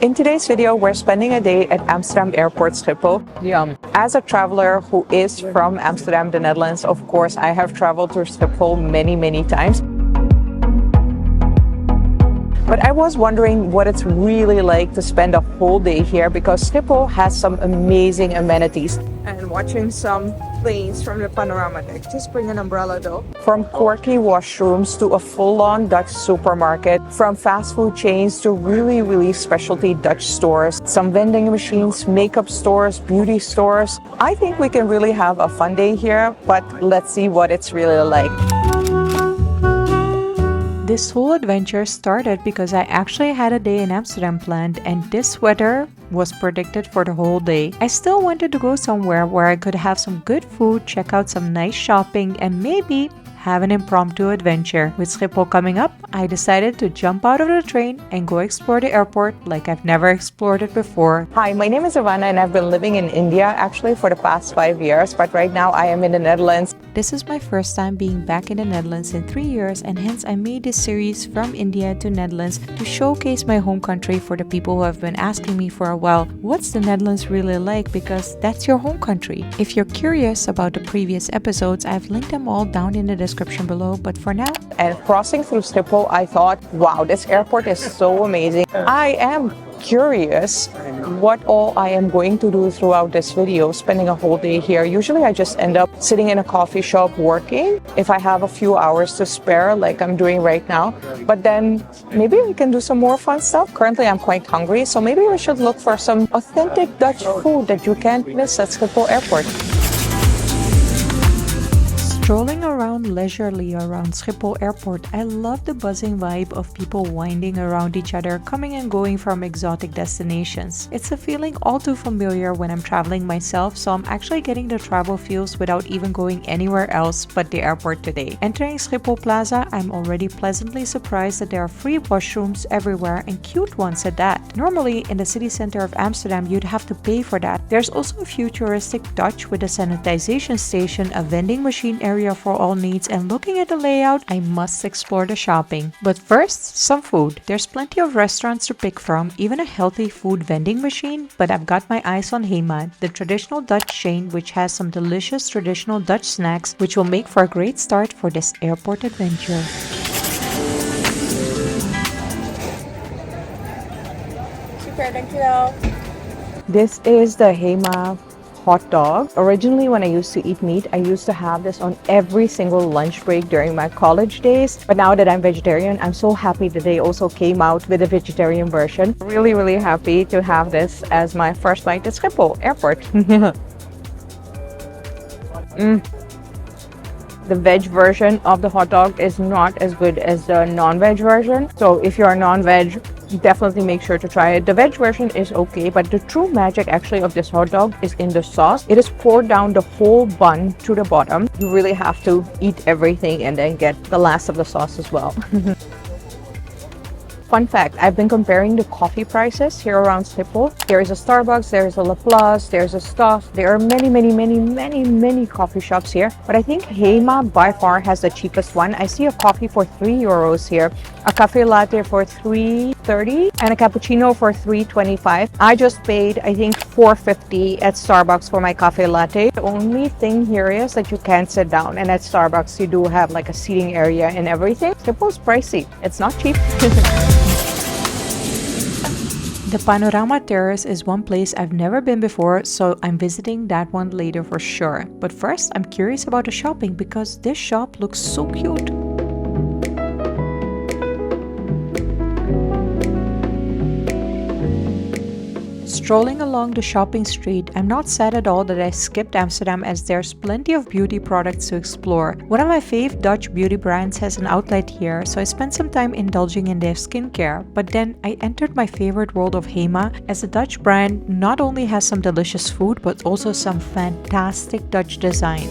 In today's video, we're spending a day at Amsterdam Airport Schiphol. Yum. As a traveler who is from Amsterdam, the Netherlands, of course, I have traveled to Schiphol many times. But I was wondering what it's really like to spend a whole day here because Schiphol has some amazing amenities. And watching some planes from the Panorama deck. Just bring an umbrella though. From quirky washrooms to a full-on Dutch supermarket, from fast food chains to really specialty Dutch stores, some vending machines, makeup stores, beauty stores. I think we can really have a fun day here, but let's see what it's really like. This whole adventure started because I actually had a day in Amsterdam planned and this weather was predicted for the whole day. I still wanted to go somewhere where I could have some good food, check out some nice shopping and maybe have an impromptu adventure. With Schiphol coming up, I decided to jump out of the train and go explore the airport like I've never explored it before. Hi, my name is Ivana and I've been living in India actually for the past 5 years, but right now I am in the Netherlands. This is my first time being back in the Netherlands in 3 years and hence I made this series from India to Netherlands to showcase my home country for the people who have been asking me for a while, what's the Netherlands really like, because that's your home country. If you're curious about the previous episodes, I've linked them all down in the description below, but for now. And crossing through Schiphol, I thought, wow, this airport is so amazing. I am curious what all I am going to do throughout this video, spending a whole day here. Usually I just end up sitting in a coffee shop working if I have a few hours to spare like I'm doing right now. But then maybe we can do some more fun stuff. Currently I'm quite hungry, so maybe we should look for some authentic Dutch food that you can't miss at Schiphol Airport. Strolling around leisurely around Schiphol Airport, I love the buzzing vibe of people winding around each other, coming and going from exotic destinations. It's a feeling all too familiar when I'm traveling myself, so I'm actually getting the travel feels without even going anywhere else but the airport today. Entering Schiphol Plaza, I'm already pleasantly surprised that there are free washrooms everywhere and cute ones at that. Normally, in the city center of Amsterdam, you'd have to pay for that. There's also a futuristic Dutch with a sanitization station, a vending machine area for all needs, and looking at the layout, I must explore the shopping. But first, some food. There's plenty of restaurants to pick from, even a healthy food vending machine, but I've got my eyes on Hema, the traditional Dutch chain which has some delicious traditional Dutch snacks which will make for a great start for this airport adventure. Super, dankjewel. This is the Hema hot dog. Originally, when I used to eat meat, I used to have this on every single lunch break during my college days. But now that I'm vegetarian, I'm so happy that they also came out with a vegetarian version. Really happy to have this as my first bite at Schiphol Airport. The veg version of the hot dog is not as good as the non-veg version. So if you're non-veg, definitely make sure to try it. The veg version is okay, but the true magic actually of this hot dog is in the sauce. It is poured down the whole bun to the bottom. You really have to eat everything and then get the last of the sauce as well. Fun fact, I've been comparing the coffee prices here around Schiphol. There is a Starbucks, there is a Laplace, there's a Stuff. There are many coffee shops here. But I think Hema by far has the cheapest one. I see a coffee for €3 here, a cafe latte for $3.30, and a cappuccino for $3.25. I just paid, I think, $4.50 at Starbucks for my cafe latte. The only thing here is that you can't sit down, and at Starbucks you do have like a seating area and everything. Schiphol's pricey. It's not cheap. The Panorama Terrace is one place I've never been before, so I'm visiting that one later for sure. But first, I'm curious about the shopping because this shop looks so cute. Strolling along the shopping street, I'm not sad at all that I skipped Amsterdam as there's plenty of beauty products to explore. One of my fave Dutch beauty brands has an outlet here, so I spent some time indulging in their skincare. But then I entered my favorite world of Hema, as the Dutch brand not only has some delicious food but also some fantastic Dutch design.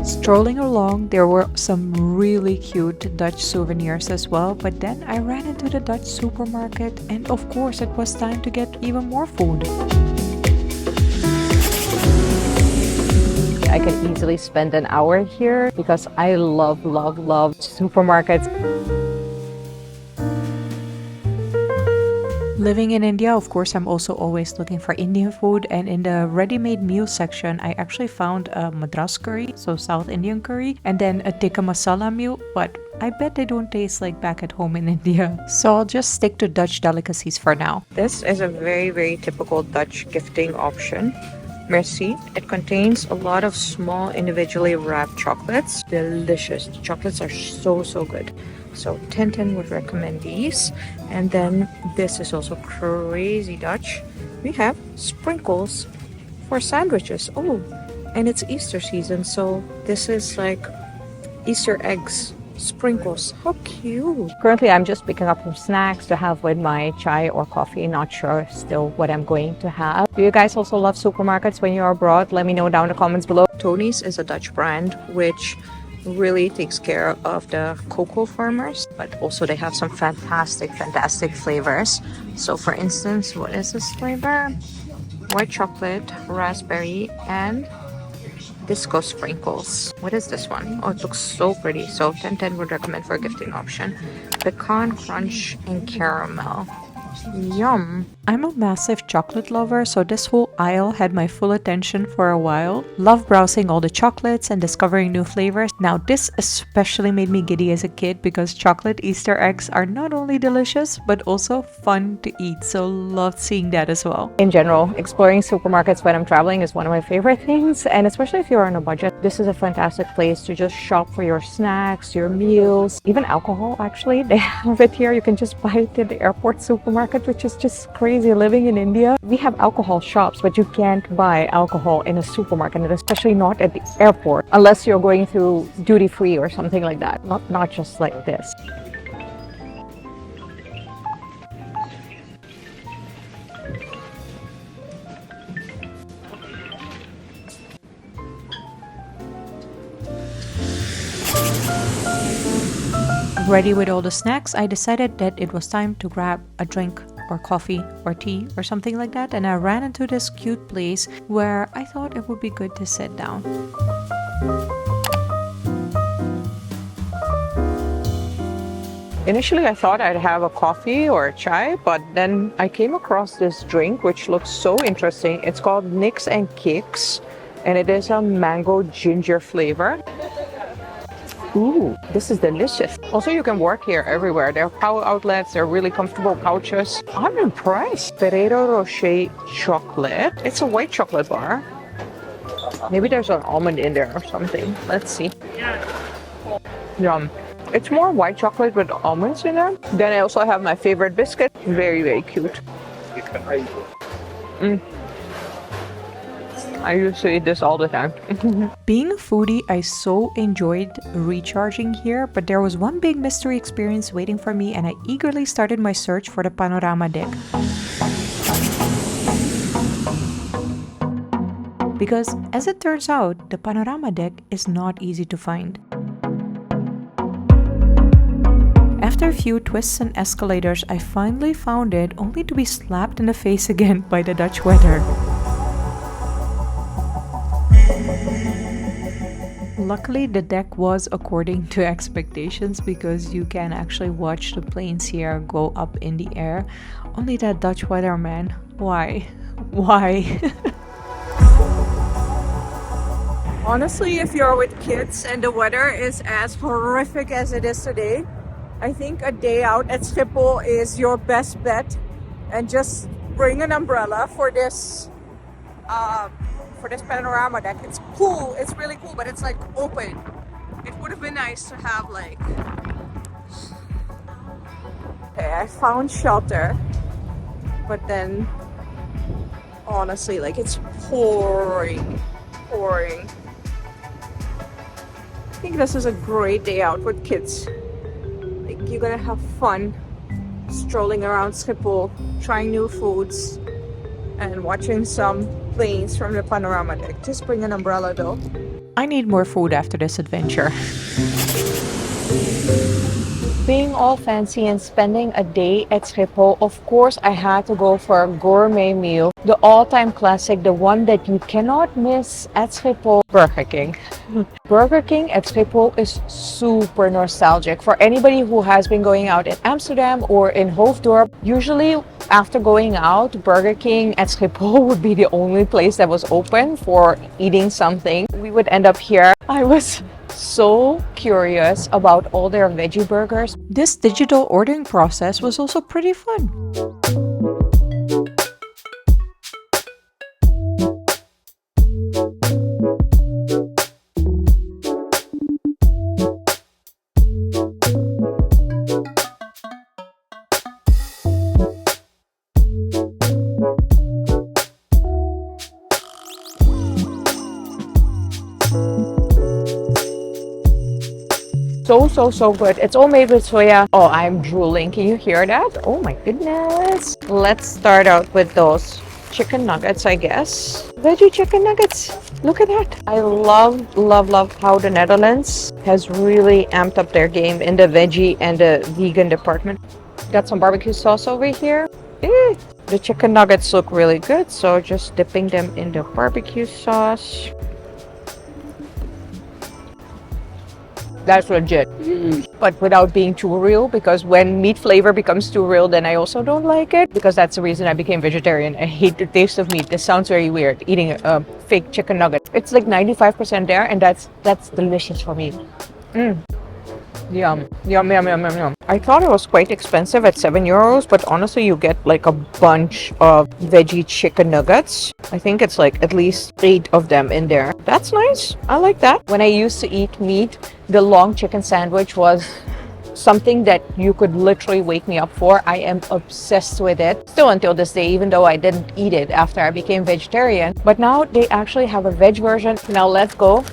Strolling along, there were some really cute Dutch souvenirs as well, but then I ran into the Dutch supermarket and of course it was time to get even more food. I can easily spend an hour here because I love, love, love supermarkets. Living in India, of course, I'm also always looking for Indian food, and in the ready-made meal section, I actually found a Madras curry, so South Indian curry, and then a tikka masala meal, but I bet they don't taste like back at home in India. So I'll just stick to Dutch delicacies for now. This is a very, very typical Dutch gifting option. Merci. It contains a lot of small individually wrapped chocolates. Delicious. The chocolates are so, so good. So 10 would recommend these. And then this is also crazy Dutch. We have sprinkles for sandwiches. Oh, and it's Easter season, so this is like Easter eggs. Sprinkles. How cute. Currently, I'm just picking up some snacks to have with my chai or coffee. Not sure still what I'm going to have. Do you guys also love supermarkets when you're abroad? Let me know down in the comments below. Tony's is a Dutch brand which really takes care of the cocoa farmers, but also they have some fantastic flavors. So for instance, what is this flavor? White chocolate, raspberry, and disco sprinkles. What is this one? Oh, it looks so pretty. So 10 would recommend for a gifting option. Pecan crunch and caramel. Yum. I'm a massive chocolate lover, so this whole aisle had my full attention for a while. Love browsing all the chocolates and discovering new flavors. Now this especially made me giddy as a kid because chocolate Easter eggs are not only delicious but also fun to eat, so loved seeing that as well. In general, exploring supermarkets when I'm traveling is one of my favorite things, and especially if you're on a budget, this is a fantastic place to just shop for your snacks, your meals, even alcohol. Actually, they have it here. You can just buy it in the airport supermarket, which is just crazy. Living in India, we have alcohol shops, but you can't buy alcohol in a supermarket, and especially not at the airport, unless you're going through duty free or something like that. Not just like this. Ready with all the snacks, I decided that it was time to grab a drink or coffee or tea or something like that, and I ran into this cute place where I thought it would be good to sit down. Initially, I thought I'd have a coffee or a chai, but then I came across this drink which looks so interesting. It's called Nicks and Kicks, and it is a mango ginger flavor. Ooh, this is delicious. Also, you can work here everywhere. There are power outlets, there are really comfortable couches. I'm impressed. Ferrero Rocher chocolate. It's a white chocolate bar. Maybe there's an almond in there or something. Let's see. Yum. It's more white chocolate with almonds in there. Then I also have my favorite biscuit. Very, very cute. I used to eat this all the time. Being a foodie, I so enjoyed recharging here, but there was one big mystery experience waiting for me, and I eagerly started my search for the Panorama deck. Because, as it turns out, the Panorama deck is not easy to find. After a few twists and escalators, I finally found it, only to be slapped in the face again by the Dutch weather. Luckily, the deck was according to expectations because you can actually watch the planes here go up in the air. Only that Dutch weather, man. Why? Why? Honestly, if you're with kids and the weather is as horrific as it is today, I think a day out at Schiphol is your best bet. And just bring an umbrella for this panorama deck. It's cool, it's really cool, but it's like open. It would have been nice to have like... Okay, I found shelter, but then honestly, like, it's pouring. I think this is a great day out with kids. Like, you're gonna have fun strolling around Schiphol, trying new foods, and watching some planes from the panorama deck. Just bring an umbrella though. I need more food after this adventure. Being all fancy and spending a day at Schiphol, of course I had to go for a gourmet meal. The all-time classic, the one that you cannot miss at Schiphol, Burger King. Burger King at Schiphol is super nostalgic. For anybody who has been going out in Amsterdam or in Hoofddorp, usually after going out, Burger King at Schiphol would be the only place that was open for eating something. We would end up here. I was so curious about all their veggie burgers. This digital ordering process was also pretty fun. So good. It's all made with soya. Oh, I'm drooling. Can you hear that? Oh my goodness. Let's start out with those chicken nuggets, I guess. Veggie chicken nuggets. Look at that. I love how the Netherlands has really amped up their game in the veggie and the vegan department. Got some barbecue sauce over here. The chicken nuggets look really good, so just dipping them in the barbecue sauce. That's legit. But without being too real, because when meat flavor becomes too real, then I also don't like it, because that's the reason I became vegetarian. I hate the taste of meat. This sounds very weird, eating a fake chicken nugget. It's like 95% there, and that's delicious for me. Yum. I thought it was quite expensive at €7, but honestly you get like a bunch of veggie chicken nuggets. I think it's like at least 8 of them in there. That's nice. I like that. When I used to eat meat, the long chicken sandwich was something that you could literally wake me up for. I am obsessed with it. Still until this day, even though I didn't eat it after I became vegetarian. But now they actually have a veg version. Now let's go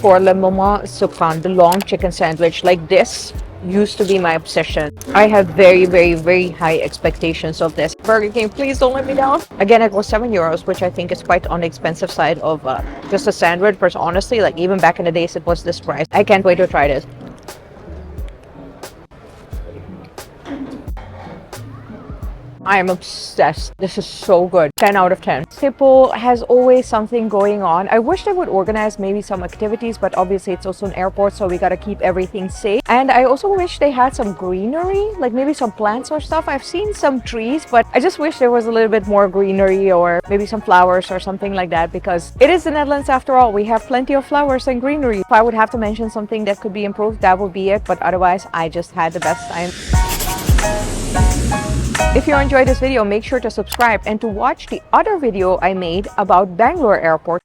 for le moment supreme, the long chicken sandwich. Like this used to be my obsession. I have very high expectations of this. Burger King, please don't let me down. Again, it was €7, which I think is quite on the expensive side of just a sandwich. But honestly, like even back in the days, it was this price. I can't wait to try this. I am obsessed. This is so good. 10 out of 10. Schiphol has always something going on. I wish they would organize maybe some activities, but obviously it's also an airport, so we gotta keep everything safe. And I also wish they had some greenery, like maybe some plants or stuff. I've seen some trees, but I just wish there was a little bit more greenery or maybe some flowers or something like that, because it is the Netherlands after all. We have plenty of flowers and greenery. If I would have to mention something that could be improved, that would be it. But otherwise, I just had the best time. If you enjoyed this video, make sure to subscribe and to watch the other video I made about Benguluru Airport.